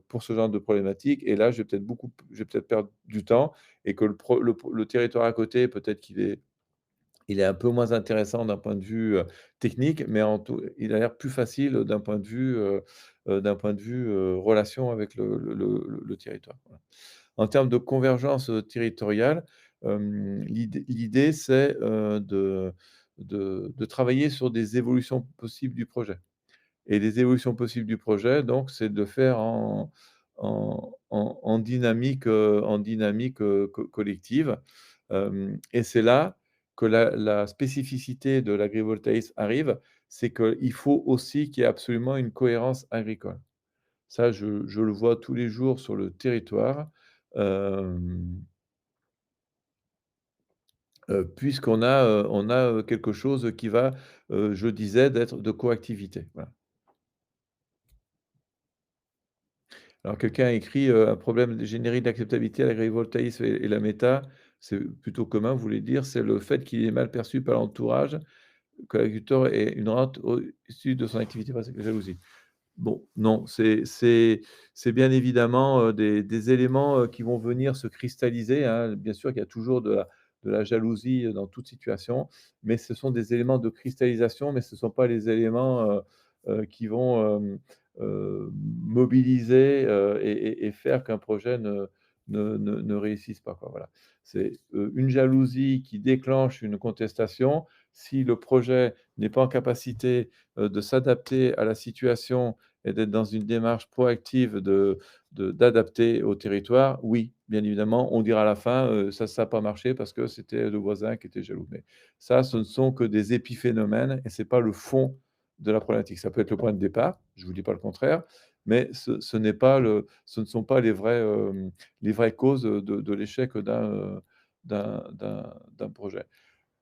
pour ce genre de problématique et là, je vais peut-être perdre du temps et que le territoire à côté, peut-être qu'il est un peu moins intéressant d'un point de vue, technique, mais il a l'air plus facile d'un point de vue, relation avec le territoire, voilà. En termes de convergence, territoriale, l'idée c'est, de travailler sur des évolutions possibles du projet et les évolutions possibles du projet, donc c'est de faire en dynamique, collective, et c'est là que la spécificité de l'agrivoltaïsme arrive, c'est qu'il faut aussi qu'il y ait absolument une cohérence agricole. Ça, je le vois tous les jours sur le territoire, hem, on a, quelque chose qui va, je disais, d'être de coactivité, voilà. Alors quelqu'un a écrit, «Un problème de générique d'acceptabilité à l'agrivoltaïsme et la méta», c'est plutôt commun, vous voulez dire, c'est le fait qu'il est mal perçu par l'entourage, que l'agriculteur ait une rente au-dessus de son activité parce que jalousie. Bon, non, c'est bien évidemment, des éléments, qui vont venir se cristalliser, hein. Bien sûr qu'il y a toujours de la jalousie, dans toute situation, mais ce sont des éléments de cristallisation, mais ce ne sont pas les éléments, qui vont, mobiliser, et faire qu'un projet ne réussisse pas, quoi, voilà. C'est, une jalousie qui déclenche une contestation. Si le projet n'est pas en capacité, de s'adapter à la situation et d'être dans une démarche proactive d'adapter au territoire, oui, bien évidemment, on dira à la fin, «Ça a pas marché parce que c'était le voisin qui était jaloux». Mais ça, ce ne sont que des épiphénomènes et c'est pas le fond de la problématique. Ça peut être le point de départ, je vous dis pas le contraire, mais ce ne sont pas les vraies causes, de l'échec d'un projet.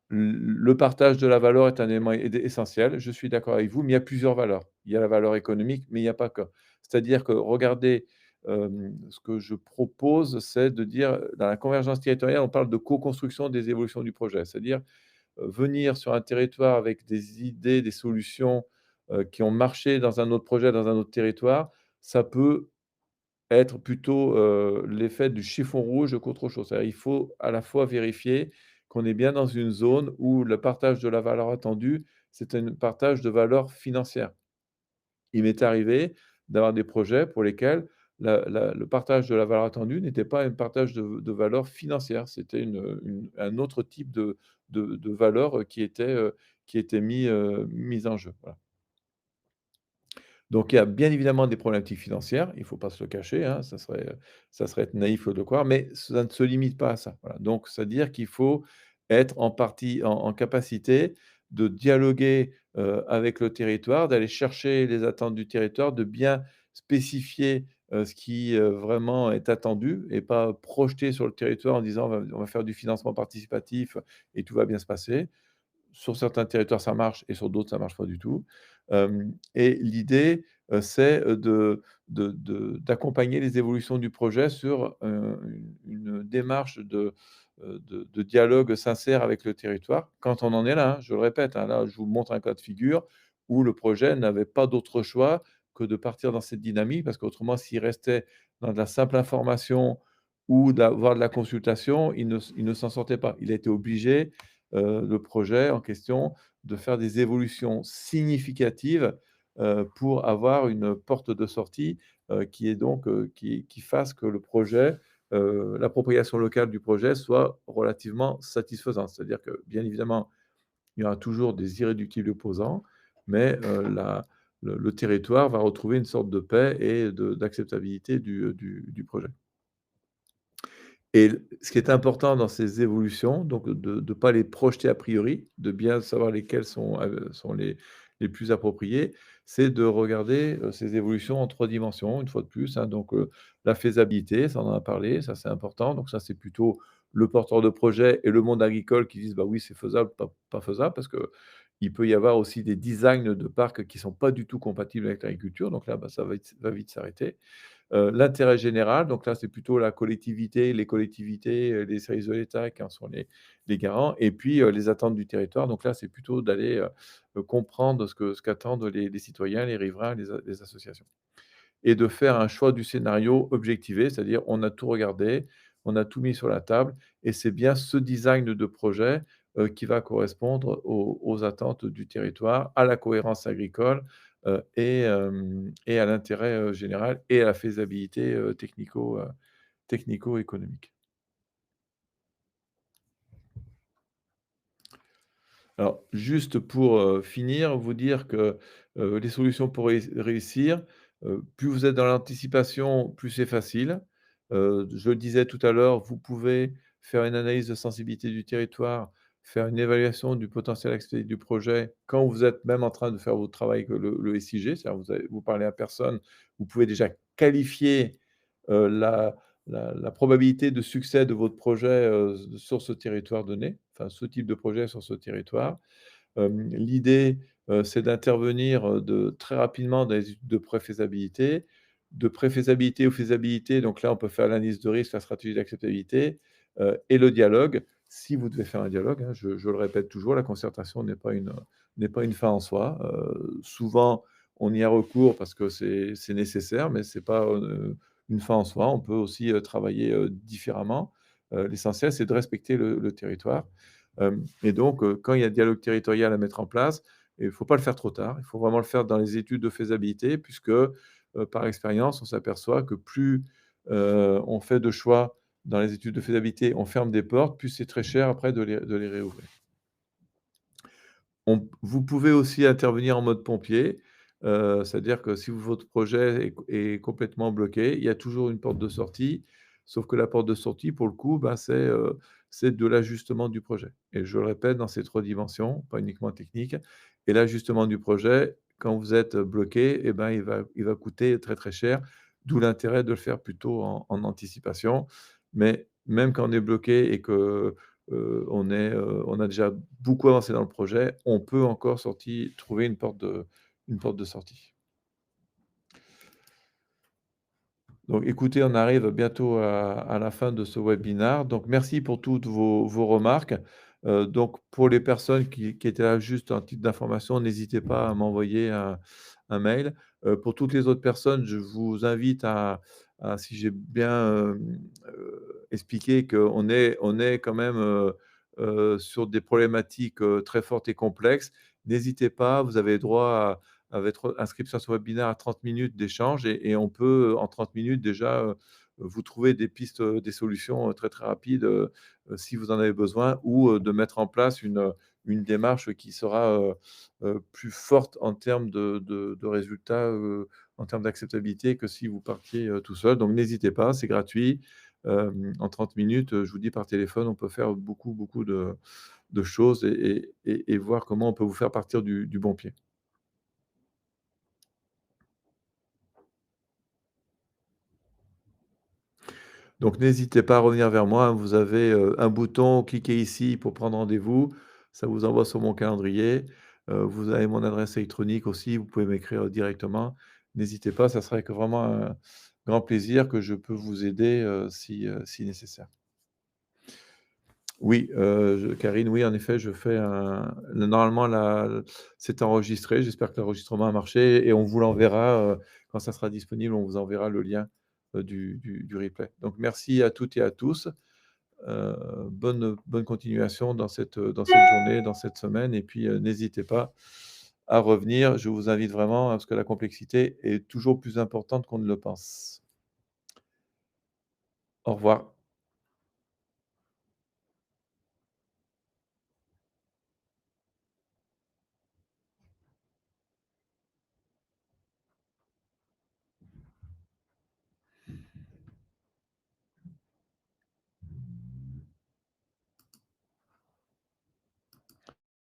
Le partage de la valeur est un élément essentiel, je suis d'accord avec vous, mais il y a plusieurs valeurs. Il y a la valeur économique, mais il n'y a pas que. C'est-à-dire que regardez, ce que je propose, c'est de dire, dans la convergence territoriale, on parle de co-construction des évolutions du projet. C'est-à-dire, venir sur un territoire avec des idées, des solutions, qui ont marché dans un autre projet, dans un autre territoire, ça peut être plutôt, l'effet du chiffon rouge qu'autre chose. C'est-à-dire, il faut à la fois vérifier qu'on est bien dans une zone où le partage de la valeur attendue, c'est un partage de valeur financière. Il m'est arrivé d'avoir des projets pour lesquels le partage de la valeur attendue n'était pas un partage de valeur financière. C'était un autre type de valeur, qui était mise en jeu. Voilà. Donc il y a bien évidemment des problématiques financières, il ne faut pas se le cacher, hein, ça serait être naïf de le croire, mais ça ne se limite pas à ça, voilà. Donc c'est-à-dire qu'il faut être en capacité de dialoguer, avec le territoire, d'aller chercher les attentes du territoire, de bien spécifier, ce qui, vraiment est attendu et pas projeter sur le territoire en disant: «On va faire du financement participatif et tout va bien se passer». Sur certains territoires, ça marche et sur d'autres, ça marche pas du tout. Et l'idée, c'est, d'accompagner les évolutions du projet sur, une démarche de dialogue sincère avec le territoire. Quand on en est là, hein, je le répète, hein, là, je vous montre un cas de figure où le projet n'avait pas d'autre choix que de partir dans cette dynamique parce qu'autrement, s'il restait dans de la simple information ou d'avoir de la consultation, il ne s'en sortait pas. Il a été obligé, le projet en question, de faire des évolutions significatives, pour avoir une porte de sortie, qui est donc, qui fasse que le projet, l'appropriation locale du projet soit relativement satisfaisante. C'est-à-dire que, bien évidemment, il y aura toujours des irréductibles opposants, mais, le territoire va retrouver une sorte de paix et d'acceptabilité du projet. Et ce qui est important dans ces évolutions, donc de ne pas les projeter a priori, de bien savoir lesquelles sont les plus appropriées, c'est de regarder, ces évolutions en 3 dimensions, une fois de plus, hein. Donc, la faisabilité, ça on en a parlé, ça c'est important. Donc ça, c'est plutôt le porteur de projet et le monde agricole qui disent: «Bah oui, c'est faisable, pas faisable», parce qu'il peut y avoir aussi des designs de parcs qui sont pas du tout compatibles avec l'agriculture. Donc là, bah, ça va vite s'arrêter. L'intérêt général, donc là, c'est plutôt la collectivité, les collectivités, les services de l'État qui en sont les garants et puis, les attentes du territoire. Donc là, c'est plutôt d'aller, comprendre ce qu'attendent les citoyens, les riverains, les associations et de faire un choix du scénario objectivé, c'est-à-dire on a tout regardé, on a tout mis sur la table et c'est bien ce design de projet, qui va correspondre aux attentes du territoire, à la cohérence agricole, et à l'intérêt, général et à la faisabilité, technico-économique. Alors, juste pour, finir, vous dire que, les solutions pour réussir, plus vous êtes dans l'anticipation, plus c'est facile. Je le disais tout à l'heure, vous pouvez faire une analyse de sensibilité du territoire, faire une évaluation du potentiel accepté du projet quand vous êtes même en train de faire votre travail que le SIG, c'est-à-dire vous parlez à personne, vous pouvez déjà qualifier, la probabilité de succès de votre projet, sur ce territoire donné, enfin ce type de projet sur ce territoire. L'idée, c'est d'intervenir, de très rapidement dans les études de préfaisabilité. De préfaisabilité ou faisabilité, donc là, on peut faire l'analyse de risque, la stratégie d'acceptabilité, et le dialogue. Si vous devez faire un dialogue, hein, je le répète toujours, la concertation n'est pas une fin en soi. Souvent, on y a recours parce que c'est nécessaire, mais c'est pas, une fin en soi. On peut aussi, travailler, différemment. L'essentiel, c'est de respecter le territoire. Et donc, quand il y a un dialogue territorial à mettre en place, il ne faut pas le faire trop tard. Il faut vraiment le faire dans les études de faisabilité puisque, par expérience, on s'aperçoit que plus, on fait de choix dans les études de faisabilité, on ferme des portes, plus c'est très cher après de les réouvrir. Vous pouvez aussi intervenir en mode pompier, c'est-à-dire que si votre projet est complètement bloqué, il y a toujours une porte de sortie, sauf que la porte de sortie, pour le coup, ben, c'est de l'ajustement du projet et je le répète, dans ces 3 dimensions, pas uniquement technique et l'ajustement du projet, quand vous êtes bloqué et ben, il va coûter très, très cher, d'où l'intérêt de le faire plutôt en anticipation. Mais même quand on est bloqué et que on a déjà beaucoup avancé dans le projet, on peut encore trouver une porte de sortie. Donc écoutez, on arrive bientôt à la fin de ce webinaire. Donc merci pour toutes vos remarques. Donc pour les personnes qui étaient là juste en titre d'information, n'hésitez pas à m'envoyer un mail. Pour toutes les autres personnes, je vous invite si j'ai bien, expliqué on est quand même, sur des problématiques, très fortes et complexes. N'hésitez pas, vous avez droit à votre inscription sur webinaire à 30 minutes d'échange et on peut, en 30 minutes déjà, vous trouver des pistes, des solutions, très, très rapides, si vous en avez besoin ou, de mettre en place une démarche qui sera, plus forte en termes de résultats, en termes d'acceptabilité que si vous partiez, tout seul. Donc n'hésitez pas, c'est gratuit. En 30 minutes, je vous dis par téléphone, on peut faire beaucoup, beaucoup de choses et voir comment on peut vous faire partir du bon pied. Donc n'hésitez pas à revenir vers moi, hein. Vous avez, un bouton, cliquez ici pour prendre rendez-vous. Ça vous envoie sur mon calendrier. Vous avez mon adresse électronique aussi, vous pouvez m'écrire directement. N'hésitez pas, ça serait avec vraiment un grand plaisir que je peux vous aider, si nécessaire. Oui, je Karine, oui, en effet, je fais un normalement c'est enregistré. J'espère que l'enregistrement a marché et on vous l'enverra, quand ça sera disponible, on vous enverra le lien, du replay. Donc merci à toutes et à tous. Bonne continuation dans cette journée, dans cette semaine et puis, n'hésitez pas à revenir. Je vous invite vraiment, hein, parce que la complexité est toujours plus importante qu'on ne le pense. Au revoir.